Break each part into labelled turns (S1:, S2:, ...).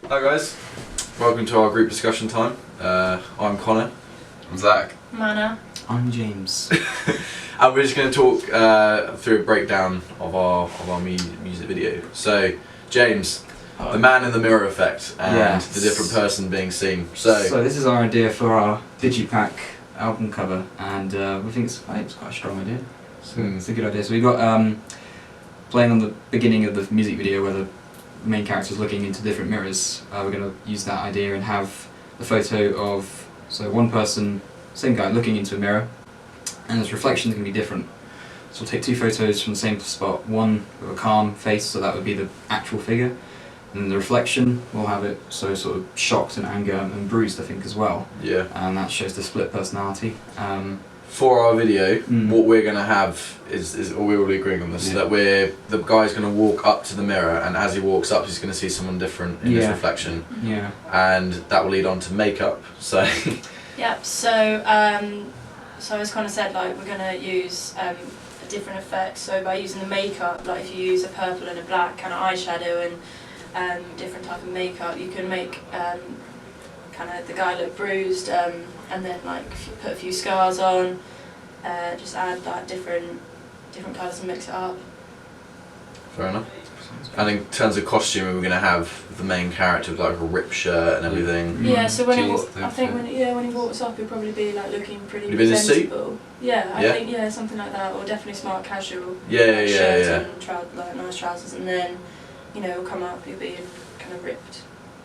S1: Hi guys, welcome to our group discussion time. I'm Connor.
S2: I'm Zach.
S3: Mana.
S4: I'm James.
S1: And we're just going to talk through a breakdown of our music video. So, James, the man in the mirror effect and
S4: Yes.
S1: the different person being seen.
S4: So this is our idea for our Digipack album cover, and we think it's quite a strong idea. So it's a good idea. So we've got playing on the beginning of the music video where the main character's looking into different mirrors. We're going to use that idea and have the photo of one person, same guy, looking into a mirror, and his reflection's going to be different. So we'll take two photos from the same spot, one with a calm face, so that would be the actual figure, and then the reflection, we'll have it so sort of shocked and anger and bruised, I think, as well.
S1: Yeah.
S4: And that shows the split personality.
S1: For our video, what we're going to have is we're all agreeing on this, that the guy's going to walk up to the mirror, and as he walks up he's going to see someone different in his reflection.
S4: Yeah.
S1: And that will lead on to makeup, so...
S3: Yep, so as Connor said, like, we're going to use a different effect. So by using the makeup, like if you use a purple and a black kind of eyeshadow and different type of makeup, you can make kind of the guy look bruised, and then like if you put a few scars on, just add like different colours and mix it up.
S1: Fair enough. And in terms of costume, we're going to have the main character with like a ripped shirt and everything.
S3: Yeah, so when
S2: Jeans,
S3: I think when he walks up, he'll probably be like looking pretty
S1: He'll be in a suit?
S3: presentable. Yeah, I think something like that, or definitely smart casual. Shirt and like nice trousers, and then he'll come up. He'll be in kind of ripped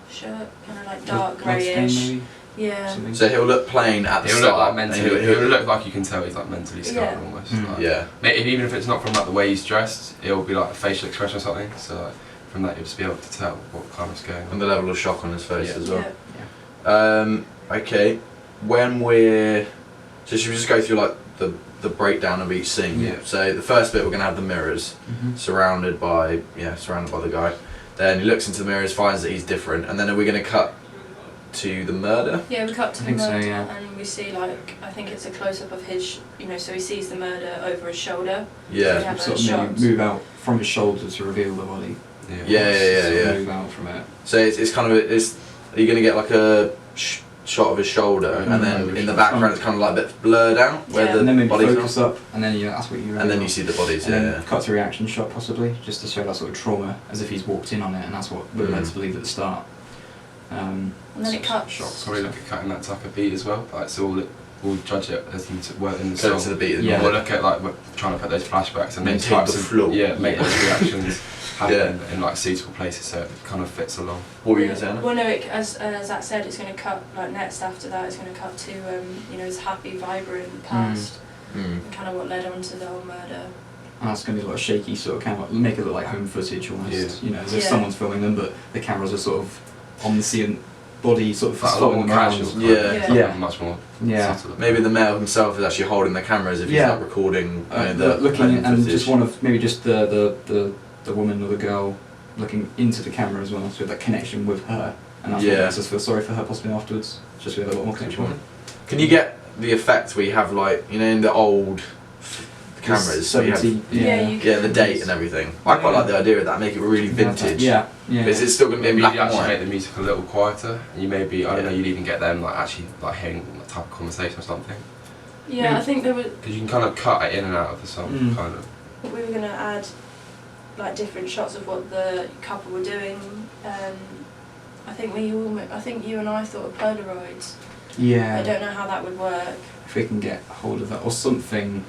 S3: shirt, kind of like dark greyish. Yeah.
S1: So he'll look plain at the
S2: He'll
S1: start.
S2: look like mentally. He'll look like you can tell he's like mentally scarred almost. Like,
S1: yeah.
S2: Even if it's not from like the way he's dressed, it'll be like a facial expression or something. So like, from that you'll just be able to tell what kind of going on.
S1: And the level of shock on his face as well.
S3: Yeah.
S1: Okay. When so should we just go through like the breakdown of each scene?
S2: Yeah.
S1: So the first bit we're gonna have the mirrors, surrounded by the guy. Then he looks into the mirrors, finds that he's different, and then are we gonna cut to the murder?
S3: Yeah, we cut to the
S4: I think so,
S3: murder,
S4: yeah.
S3: and we see like I think it's a close up of his, so he sees the murder over his shoulder.
S1: Yeah.
S3: Yeah.
S4: Sort of
S3: Shots.
S4: maybe move out from his shoulder to reveal the body.
S1: Yeah.
S4: Move out from it.
S1: So it's kind of are you gonna get like a shot of his shoulder, and then in the background it's kind of like a bit blurred out where
S3: Yeah.
S1: the
S4: And then maybe
S1: bodies
S4: focus up, and then that's what you reveal.
S1: and then you see the bodies.
S4: And
S1: Yeah.
S4: then cut to reaction shot possibly, just to show that sort of trauma, as if he's walked in on it, and that's what we're led to believe at the start.
S3: And then it cuts.
S2: Shocks. Probably look at cutting that to like a beat as well. Like so we'll judge it as well in the
S1: Cut
S2: song.
S1: to the beat. Of the
S4: Yeah.
S2: We'll look at like we're trying to put those flashbacks and then
S1: Maintain
S2: types
S1: the
S2: of
S1: flow.
S2: make those reactions happen in like suitable places so it kind of fits along.
S1: What were you gonna say, Anna?
S3: Well, no, as Zach said, it's going to cut like next after that. It's going to cut to his happy, vibrant past, and kind of what led on to the whole murder.
S4: And that's going to be a lot of shaky sort of camera, make it look like home footage almost, as if
S3: Yeah.
S4: someone's filming them, but the cameras are sort of on the scene, body sort of
S2: Like a lot
S4: following
S2: more
S4: them around.
S2: casual.
S1: Yeah.
S4: Yeah.
S2: Much more.
S4: Yeah.
S2: subtle.
S1: Maybe the male himself is actually holding the camera as if he's
S4: Yeah.
S1: not recording the
S4: looking
S1: home
S4: and
S1: footage.
S4: just one of maybe just the woman or the girl looking into the camera as well, so that connection with her, and that's what makes us feel sorry for her possibly afterwards. Just we have a lot more connection with her.
S1: Can you get the effect we have like in the old cameras? We have,
S4: 70,
S1: the date and everything. I quite like the idea of that. Make it really vintage.
S4: Yeah.
S1: Is it still going to be in
S2: Maybe
S1: black
S2: you
S1: and
S2: actually
S1: white?
S2: make the music a little quieter. You maybe I don't know. You'd even get them like actually like hearing that type of conversation or something.
S3: Yeah, I think there were.
S2: Because you can kind of cut it in and out of the song, kind of.
S3: We were going to add like different shots of what the couple were doing. I think you and I thought of Polaroids.
S4: Yeah.
S3: I don't know how that would work.
S4: If we can get hold of that or something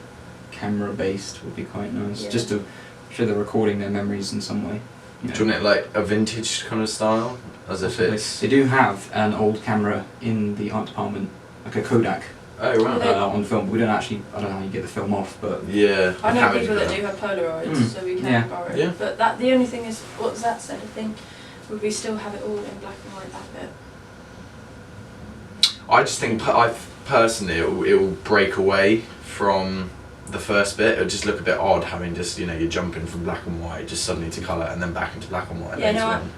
S4: camera based would be quite nice,
S3: Yeah.
S4: just to show they're recording their memories in some way.
S1: Do you want it like a vintage kind of style, as if
S4: Possibly.
S1: it's?
S4: They do have an old camera in the art department, like a Kodak,
S1: Oh right.
S4: on film. But we don't actually. I don't know how you get the film off, but
S1: Yeah.
S3: I know
S1: Camera
S3: people that
S1: better.
S3: do have Polaroids,
S4: Mm.
S3: so we can
S4: Yeah.
S3: borrow it.
S1: Yeah.
S3: But the only thing is, what Zach said, I think, would we still have it all in black and white that bit?
S1: I just think personally it will break away from the first bit. It'll just look a bit odd having just you're jumping from black and white just suddenly to colour and then back into black and white.
S3: Yeah,
S1: later
S3: no,
S1: on.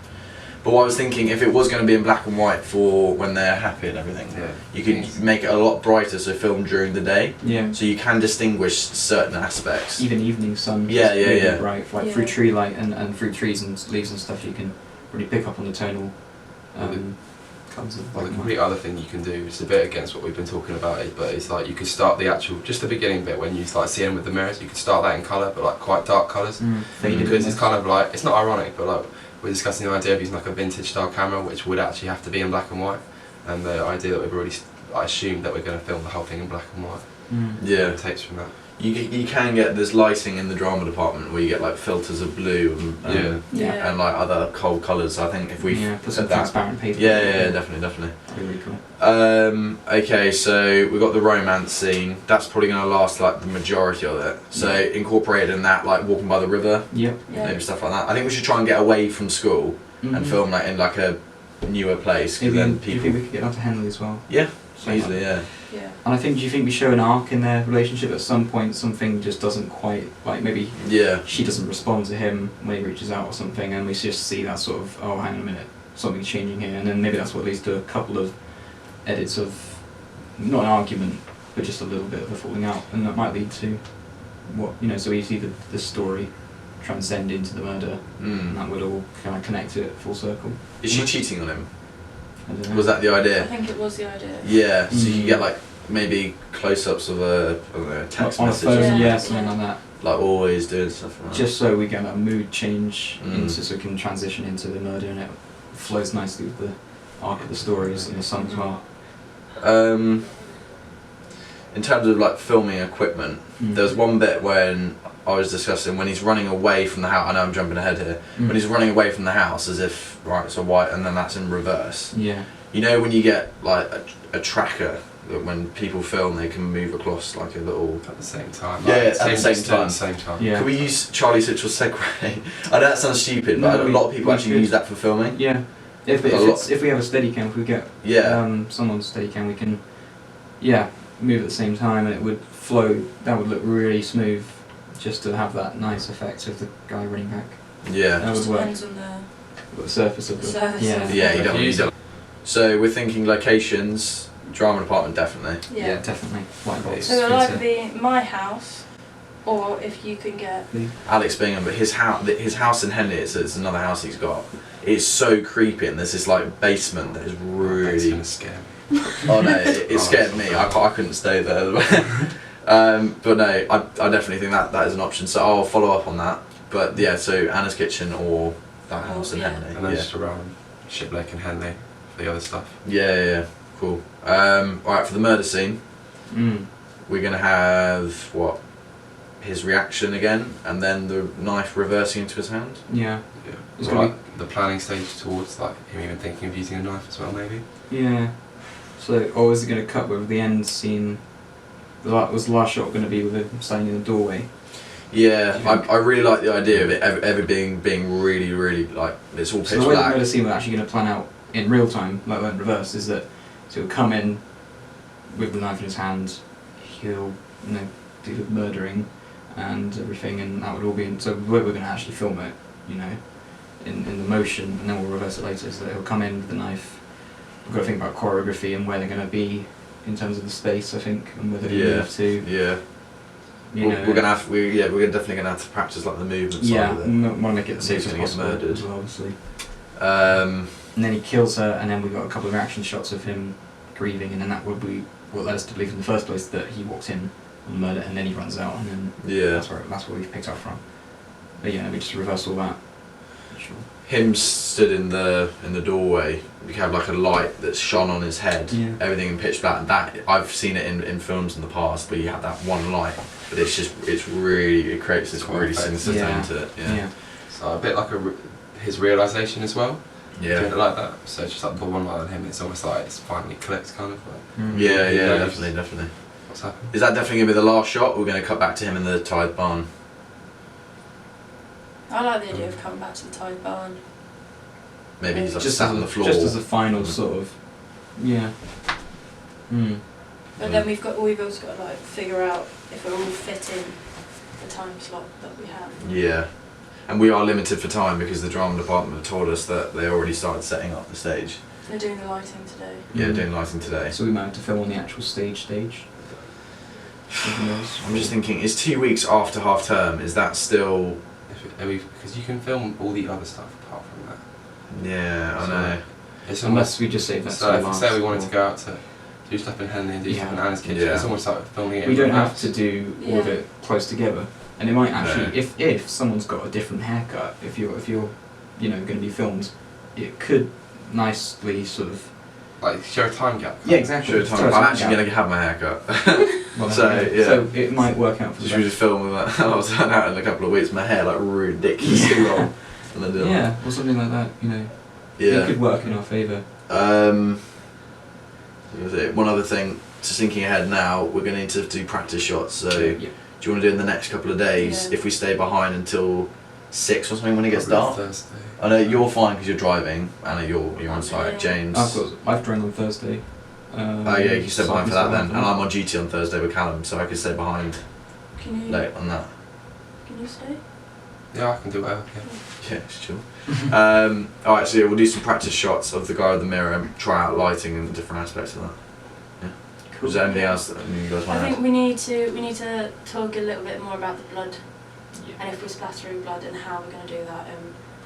S1: But what I was thinking, if it was going to be in black and white for when they're happy and everything, you could make it a lot brighter, so film during the day,
S4: yeah.
S1: so you can distinguish certain aspects.
S4: Even evening sun.
S1: Yeah,
S4: is
S1: yeah,
S4: really
S1: yeah.
S4: Bright, like
S3: Yeah.
S4: through tree light and through trees and leaves and stuff, you can really pick up on the tonal colours of
S2: Well,
S4: black
S2: the
S4: and white.
S2: complete other thing you can do, it's a bit against what we've been talking about, but it's like you could start the actual, just the beginning bit when you like see him with the mirrors, you could start that in colour, but like quite dark colours.
S4: Faded
S2: Because it's
S4: almost.
S2: kind of like, it's not ironic, but like we're discussing the idea of using like a vintage style camera, which would actually have to be in black and white, and the idea that we've already, I assumed that we're going to film the whole thing in black and white.
S1: Yeah.
S2: And takes from that.
S1: You can get this lighting in the drama department where you get like filters of blue
S3: Yeah.
S1: and like other cold colours. I think if we
S4: put some
S1: that,
S4: transparent paper.
S1: yeah, definitely.
S4: That'd be really cool.
S1: Okay, so we've got the romance scene. That's probably going to last like the majority of it. So incorporated in that, like walking by the river,
S4: Yep.
S3: Yeah.
S1: maybe stuff like that. I think we should try and get away from school and film like in like a newer place. Because
S4: Maybe
S1: then
S4: do you
S1: people,
S4: think we could get down to Henley as well?
S1: yeah,
S4: Same
S1: easily, yeah.
S3: Yeah.
S4: And I think, do you think we show an arc in their relationship at some point? Something just doesn't quite, like maybe
S1: Yeah.
S4: she doesn't respond to him when he reaches out or something, and we just see that sort of, oh, hang on a minute, something's changing here, and then maybe that's what leads to a couple of edits of, not an argument, but just a little bit of a falling out, and that might lead to what, so we see the story transcend into the murder, and that would all kind of connect it full circle.
S1: Is she cheating on him?
S4: I don't know.
S1: Was that the
S3: I
S1: idea?
S3: think it was the idea.
S1: Yeah, so you
S4: Mm.
S1: get like maybe close-ups of a I don't know, text
S4: on a
S1: message,
S4: phone,
S3: Yeah.
S4: something like that.
S1: like always doing stuff like that.
S4: Just so we get a mood change
S1: Mm.
S4: so we can transition into the murder, and it flows nicely with the arc of the stories and the song as well.
S1: In terms of like filming equipment,
S4: Mm.
S1: there was one bit when I was discussing when he's running away from the house. I know I'm jumping ahead here.
S4: Mm.
S1: When he's running away from the house, as if right, so white, and then that's in reverse.
S4: Yeah.
S1: You know when you get like a tracker that when people film they can move across like a little.
S2: At the same time.
S1: Yeah, at the
S2: same
S1: same
S2: distance,
S1: time.
S2: Same time.
S4: Yeah.
S1: Can we use Charlie Sitchell's segue? I know that sounds stupid, but
S4: No,
S1: a lot of people
S4: we
S1: actually
S4: could.
S1: use that for filming.
S4: Yeah. If
S1: A lot.
S4: if we have a Steadicam, if we get
S1: Yeah.
S4: someone's Steadicam, we can move at the same time, and it would flow. That would look really smooth, just to have that nice effect of the guy running back.
S1: Yeah.
S4: That would
S3: Just
S4: work.
S3: depends on
S4: The surface of
S3: The
S4: the
S3: surface
S4: yeah.
S3: of
S1: Yeah, you
S2: If
S1: don't
S2: you
S1: need
S2: use
S1: it. So we're thinking locations, drama department definitely.
S3: the.
S4: Yeah, definitely. White box.
S3: So it'll either
S4: filter.
S3: be my house, or if you can get.
S1: Alex Bingham, but his house in Henley, it's another house he's got. It's so creepy, and there's this like basement that is
S2: That's
S1: really.
S2: gonna scare me.
S1: Oh no, it scared me. I couldn't stay there. But no, I definitely think that is an option. So I'll follow up on that. But yeah, so Anna's Kitchen or that house in
S3: Yeah.
S1: Henley.
S2: And then
S1: Yeah.
S2: just around Shiplake and Henley for the other stuff.
S1: Yeah, cool. Alright, for the murder scene,
S4: Mm.
S1: we're gonna have what? His reaction again, and then the knife reversing into his hand.
S4: Yeah.
S2: Yeah.
S4: It's
S2: Or
S4: gonna
S2: like the planning stage towards like him even thinking of using a knife as well, maybe.
S4: Yeah. So, or is it going to cut with the end scene? Was the last shot going to be with him standing in the doorway?
S1: Yeah, I really like the idea of it ever being really, really like it's all pitch
S4: So the way the
S1: black.
S4: murder scene we're actually going to plan out in real time, like in reverse, is that so he'll come in with the knife in his hand, he'll do the murdering and everything, and that would all be in. So the way we're going to actually film it, in the motion, and then we'll reverse it later. So that he'll come in with the knife. We've got to think about choreography and where they're going to be in terms of the space, I think, and whether they
S1: Yeah.
S4: move to.
S1: Yeah,
S4: You know,
S1: we're definitely gonna have to practice like the movement
S4: yeah,
S1: side of it.
S4: we want to make it as
S1: He's
S4: safe as
S1: gonna get
S4: possible
S1: murdered.
S4: as well, obviously.
S1: Um,
S4: And then he kills her, and then we've got a couple of reaction shots of him grieving, and then that would be what led us to believe in the first place that he walked in on murder, and then he runs out, and then
S1: yeah,
S4: that's where we've picked up from. But yeah, we just reverse all that. Sure.
S1: him stood in the doorway. We have like a light that's shone on his head.
S4: Yeah.
S1: Everything in pitch black. That I've seen it in films in the past, where you have that one light, but it creates this
S2: Quite
S1: really
S2: effective.
S1: sinister
S4: Yeah.
S1: tone to it. Yeah.
S2: So a bit like his realization as well.
S1: Yeah.
S2: Doing it like that. So it's just like the one light on him. It's almost like it's finally clicked, kind of like
S4: Mm.
S1: Yeah,
S2: Yeah.
S1: definitely.
S2: what's happened.
S1: Is that definitely gonna be the last shot? Or we're gonna cut back to him in the Tide barn.
S3: I like the idea of coming back to the Tide barn.
S1: Maybe he's like
S4: Just
S1: sat
S4: as
S1: on the floor.
S4: Just as a final sort of. Yeah. Mm.
S3: But then we've also got to like figure out if we're all fitting the time slot that we have.
S1: Yeah, and we are limited for time because the drama department have told us that they already started setting up the stage.
S3: They're doing the lighting today.
S1: Yeah,
S4: Mm.
S1: doing lighting today.
S4: So we might have to film on the actual stage. Who knows?
S1: I'm just thinking, is 2 weeks after half term? Is that still?
S2: Because you can film all the other stuff apart from that.
S1: Yeah, I
S2: So-
S1: know.
S2: It's
S4: Unless we just save that
S2: so
S4: to
S2: if
S4: last.
S2: say we wanted
S4: or-
S2: to go out to do stuff in Henley and do stuff in
S4: Yeah.
S2: Anna's kitchen,
S1: Yeah.
S2: it's almost like filming it
S4: We
S2: in
S4: don't
S2: one
S4: have
S2: house.
S4: to do all of
S3: Yeah.
S4: it close together, and it might actually,
S1: No.
S4: if someone's got a different haircut, if you're you know going to be filmed, it could nicely sort of
S2: Like show a time gap.
S4: yeah exactly.
S1: Show time.
S4: Throw
S1: I'm
S4: some
S1: actually
S4: gap.
S1: going to have my haircut.
S4: Well,
S1: so, yeah.
S4: so it might work out for the
S1: Should we
S4: best.
S1: just film with that? I'll turn out in a couple of weeks, my hair like ridiculously
S4: Yeah.
S1: long. And then do
S4: Yeah, or something like that. You know,
S1: that.
S4: it could work in our favour.
S1: What was it? One other thing, just thinking ahead now, we're going to need to do practice shots. So,
S4: Yeah.
S1: do you want to do it in the next couple of days?
S3: Yeah.
S1: If we stay behind until 6 or something when it gets
S2: Probably
S1: dark?
S2: Thursday.
S1: I know you're fine because you're driving. Anna, you're on site.
S3: Yeah.
S1: James.
S4: I've drawn on Thursday.
S1: Oh yeah, you can stay
S4: so
S1: behind
S4: I
S1: for
S4: can
S1: that
S4: stay
S1: then. And
S4: behind
S1: I'm on duty on Thursday with Callum, so I can stay behind
S3: Can you?
S1: late on that.
S3: Can you stay?
S2: Yeah, I can do whatever. Yeah.
S1: Yeah, it's chill. Alright, so yeah, we'll do some practice shots of the guy with the mirror and try out lighting and different aspects of that.
S4: Cool.
S1: Is there anything else that you guys
S3: I
S1: want to
S3: think
S1: add?
S3: we need to talk a little bit more about the blood
S4: Yeah.
S3: and if we're splattering blood and how we're going to do that.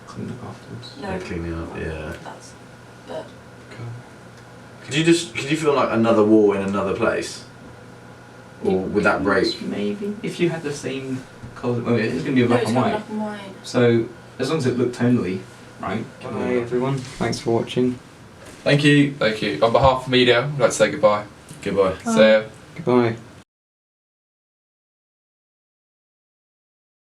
S4: Clean up afterwards.
S3: No,
S1: Yeah, cleaning up, yeah.
S3: That's. But
S1: Could you film like another war in another place? Or would that break?
S4: Maybe if you had the same colour. Well, it's going to be a
S3: no,
S4: black
S3: it's
S4: and
S3: got
S4: white.
S3: black and white.
S4: So as long as it looked tonally, right? Bye everyone. Thanks for watching.
S1: Thank you.
S2: Thank you. On behalf of media, I'd like to say goodbye.
S1: Goodbye.
S2: So.
S4: Goodbye.